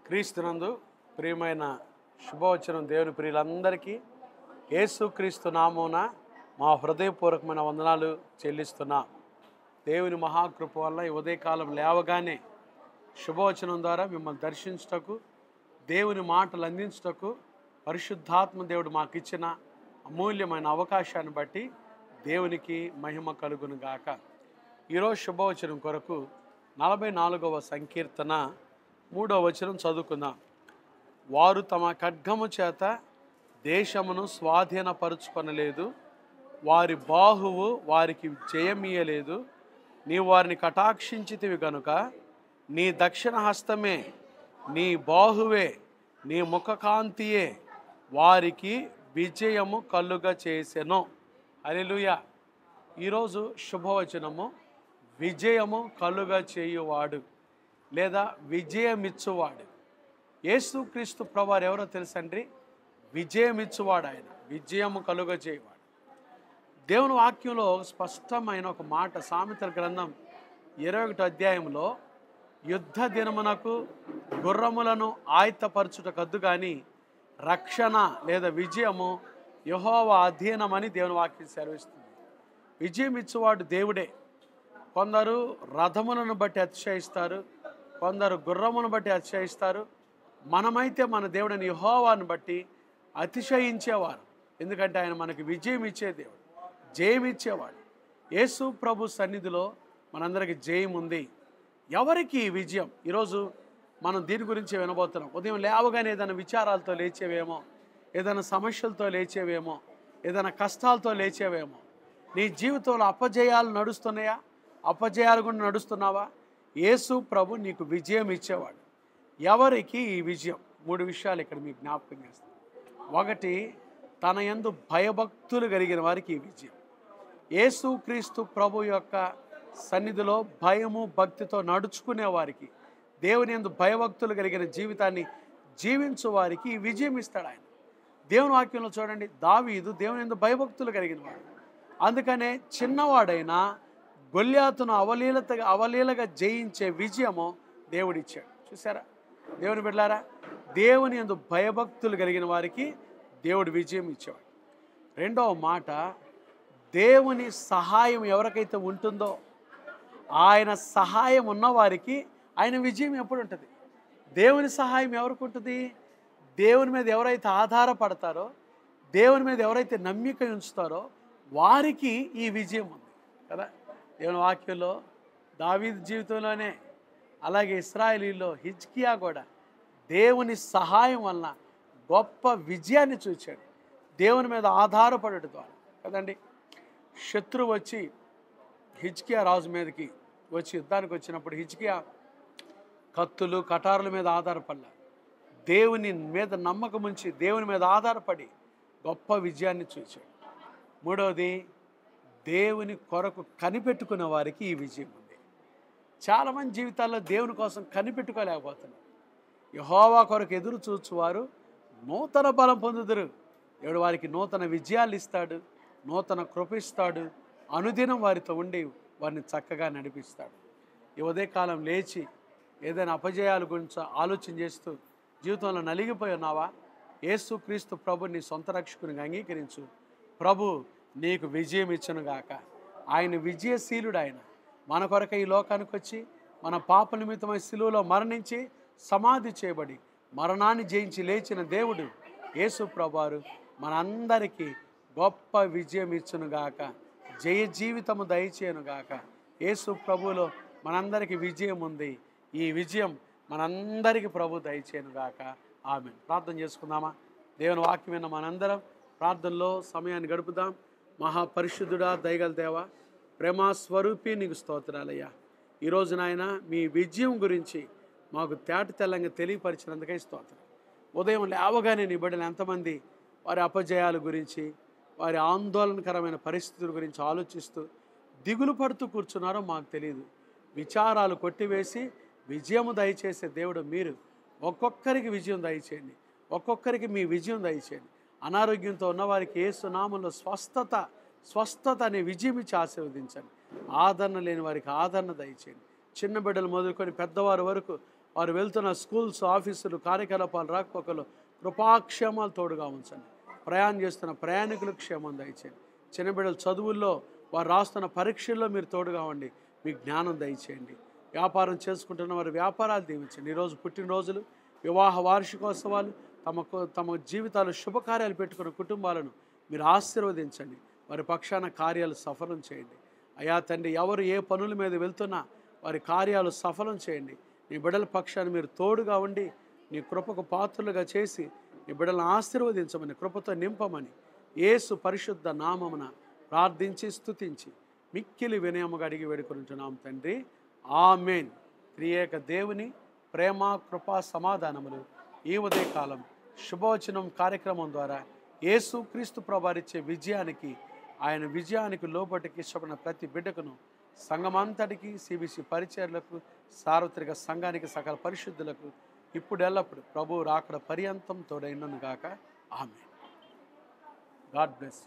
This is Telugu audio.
క్రీస్తునందు ప్రియమైన శుభవచనం దేవుని ప్రియులందరికీ యేసుక్రీస్తు నామమున మా హృదయపూర్వకమైన వందనాలు చెల్లిస్తున్నా. దేవుని మహాకృప వల్ల ఈ ఉదయకాలం లేవగానే శుభవచనం ద్వారా మిమ్మల్ని దర్శించుటకు, దేవుని మాటలు అందించుటకు పరిశుద్ధాత్మ దేవుడు మాకు ఇచ్చిన అమూల్యమైన అవకాశాన్ని బట్టి దేవునికి మహిమ కలుగును గాక. ఈరోజు శుభవచనం కొరకు 44వ సంకీర్తన 3వ వచనం చదువుకుందాం. వారు తమ ఖడ్గము చేత దేశమును స్వాధీనపరుచుకొనలేదు, వారి బాహువు వారికి జయమీయలేదు. నీ వారిని కటాక్షించితివి గనుక నీ దక్షిణ హస్తమే, నీ బాహువే, నీ ముఖకాంతియే వారికి విజయము కలుగ చేసెను. హల్లెలూయా. ఈరోజు శుభవచనము విజయము కలుగ చేయువాడు లేదా విజయమిచ్చువాడు. యేసుక్రీస్తు ప్రభువారు ఎవరో తెలుసండి? విజయమిచ్చువాడు ఆయన, విజయము కలుగ చేయవాడు. దేవుని వాక్యంలో స్పష్టమైన ఒక మాట సామెతల గ్రంథం 21వ అధ్యాయంలో, యుద్ధ దినమునకు గుర్రములను ఆయత్తపరచుటకద్దు కానీ రక్షణ లేదా విజయము యెహోవా అధీనమని దేవుని వాక్యం సెలవిస్తుంది. విజయం ఇచ్చేవాడు దేవుడే. కొందరు రథములను బట్టి అతిశయిస్తారు, కొందరు గుర్రమును బట్టి అతిశయిస్తారు. మనమైతే మన దేవుడిని యెహోవాను బట్టి అతిశయించేవారు. ఎందుకంటే ఆయన మనకి విజయం ఇచ్చే దేవుడు, జయం ఇచ్చేవాడు. యేసు ప్రభు సన్నిధిలో మనందరికీ జయం ఉంది. ఎవరికి ఈ విజయం? ఈరోజు మనం దీని గురించి వినబోతున్నాం. ఉదయం లేవగానే ఏదైనా విచారాలతో లేచేవేమో, ఏదైనా సమస్యలతో లేచేవేమో, ఏదైనా కష్టాలతో లేచేవేమో. నీ జీవితంలో అపజయాలు నడుస్తున్నాయా? అపజయాలు కూడా నడుస్తున్నావా? యేసు ప్రభు నీకు విజయం ఇచ్చేవాడు. ఎవరికి ఈ విజయం? 3 విషయాలు ఇక్కడ మీకు జ్ఞాపకం చేస్తాను. 1, తన యందు భయభక్తులు కలిగిన వారికి ఈ విజయం. యేసుక్రీస్తు ప్రభు యొక్క సన్నిధిలో భయము భక్తితో నడుచుకునే వారికి, దేవుని యందు భయభక్తులు కలిగిన జీవితాన్ని జీవించు వారికి ఈ విజయం ఇస్తాడు ఆయన. దేవుని వాక్యంలో చూడండి, దావీదు దేవుని యందు భయభక్తులు కలిగిన వాడు. అందుకనే చిన్నవాడైనా గొల్యాతును అవలీలగా జయించే విజయము దేవుడిచ్చాడు. చూసారా దేవుని బిడ్డలారా? దేవుని యందు భయభక్తులు కలిగిన వారికి దేవుడు విజయం ఇచ్చేవాడు. 2వ మాట, దేవుని సహాయం ఎవరికైతే ఉంటుందో, ఆయన సహాయం ఉన్నవారికి ఆయన విజయం ఎప్పుడు ఉంటుంది? దేవుని సహాయం ఎవరికి ఉంటుంది? దేవుని మీద ఎవరైతే ఆధారపడతారో, దేవుని మీద ఎవరైతే నమ్మిక ఉంచుతారో వారికి ఈ విజయం ఉంది కదా. దేవుని వాక్యంలో దావీదు జీవితంలోనే, అలాగే ఇశ్రాయేలీలో హిజ్కియా కూడా దేవుని సహాయం వలన గొప్ప విజయాన్ని చూచాడు, దేవుని మీద ఆధారపడటం ద్వారా కదండి. శత్రువు వచ్చి హిజ్కియా రాజు మీదకి వచ్చి యుద్ధానికి వచ్చినప్పుడు హిజ్కియా కత్తులు కటారుల మీద ఆధారపడలా, దేవుని మీద నమ్మకం ఉంచి దేవుని మీద ఆధారపడి గొప్ప విజయాన్ని చూచాడు. 3వది, దేవుని కొరకు కనిపెట్టుకున్న వారికి ఈ విజయం ఉంది. చాలామంది జీవితాల్లో దేవుని కోసం కనిపెట్టుకోలేకపోతున్నారు. యెహోవా కొరకు ఎదురు చూచువారు నూతన బలం పొందుదురు. దేవుడు వారికి నూతన విజయాలు ఇస్తాడు, నూతన కృప ఇస్తాడు, అనుదినం వారితో ఉండి వారిని చక్కగా నడిపిస్తాడు. ఈ ఉదయకాలం లేచి ఏదైనా అపజయాల గురించి ఆలోచన చేస్తూ జీవితంలో నలిగిపోయి ఉన్నావా? యేసుక్రీస్తు ప్రభుని సొంత రక్షకునిగా అంగీకరించు. ప్రభు నీకు విజయం ఇచ్చునుగాక. ఆయన విజయశీలుడు. ఆయన మన కొరకు ఈ లోకానికి వచ్చి మన పాప నిమిత్తమై శిలువలో మరణించి సమాధి చేయబడి మరణాన్ని జయించి లేచిన దేవుడు యేసు ప్రభువారు మనందరికీ గొప్ప విజయం ఇచ్చునుగాక, జయ జీవితము దయచేయునుగాక. యేసు ప్రభువులో మనందరికీ విజయం ఉంది. ఈ విజయం మనందరికీ ప్రభు దయచేయునుగాక. ఆమేన్. ప్రార్థన చేసుకుందామా? దేవుని వాక్యం విన్న మనందరం ప్రార్థనలో సమయాన్ని గడుపుదాం. మహాపరిశుద్ధుడా, దయగల దేవా, ప్రేమ స్వరూపి, నీకు స్తోత్రాలయ్యా. ఈరోజు నాయన మీ విజయం గురించి మాకు తేట తెల్లంగా తెలియపరిచినందుకై స్తోత్రం. ఉదయం లేవగానే నీ బిడ్డలు ఎంతమంది వారి అపజయాల గురించి, వారి ఆందోళనకరమైన పరిస్థితుల గురించి ఆలోచిస్తూ దిగులు పడుతూ కూర్చున్నారో మాకు తెలియదు. విచారాలు కొట్టివేసి విజయము దయచేసే దేవుడు మీరు. ఒక్కొక్కరికి విజయం దయచేయండి, ఒక్కొక్కరికి మీ విజయం దయచేయండి. అనారోగ్యంతో ఉన్నవారికి యేసు నామములో స్వస్థత అనే విజయం ఇచ్చి ఆశీర్వదించండి. ఆదరణ లేని వారికి ఆదరణ దయచేయండి. చిన్న బిడ్డలు మొదలుకొని పెద్దవారి వరకు వారు వెళ్తున్న స్కూల్స్, ఆఫీసులు, కార్యకలాపాలు, రాకపోకలు కృపాక్షేమాలు తోడుగా ఉంచండి. ప్రయాణం చేస్తున్న ప్రయాణికులకు క్షేమం దయచేయండి. చిన్న బిడ్డల చదువుల్లో, వారు రాస్తున్న పరీక్షల్లో మీరు తోడుగా ఉండి మీ జ్ఞానం దయచేయండి. వ్యాపారం చేసుకుంటున్న వారి వ్యాపారాలు దీవించండి. ఈరోజు పుట్టినరోజులు, వివాహ వార్షికోత్సవాలు, తమ జీవితాలు శుభకార్యాలు పెట్టుకున్న కుటుంబాలను మీరు ఆశీర్వదించండి. వారి పక్షాన కార్యాలు సఫలం చేయండి. అయా తండ్రి, ఎవరు ఏ పనుల మీద వెళ్తున్నా వారి కార్యాలు సఫలం చేయండి. నీ బిడ్డల పక్షాన్ని మీరు తోడుగా ఉండి నీ కృపకు పాత్రలుగా చేసి నీ బిడ్డలను ఆశీర్వదించమని, కృపతో నింపమని యేసు పరిశుద్ధ నామమున ప్రార్థించి స్తుతించి మిక్కిలి వినయముగా అడిగి వేడుకుంటున్నాం తండ్రి. ఆమేన్. త్రియేక దేవుని ప్రేమ, కృప, సమాధానములు ఈ ఉదయకాలం శుభవచనం కార్యక్రమం ద్వారా యేసు క్రీస్తు ప్రభువారిచ్చే విజయానికి, ఆయన విజయానికి లోబటికి ఇష్టపడిన ప్రతి బిడ్డకును, సంఘమంతటికి, సిబిసి పరిచర్లకు, సార్వత్రిక సంఘానికి, సకల పరిశుద్ధులకు ఇప్పుడు ఎల్లప్పుడు ప్రభువు రాకడ పర్యంతం తోడైనను గాక. ఆమేన్. God bless.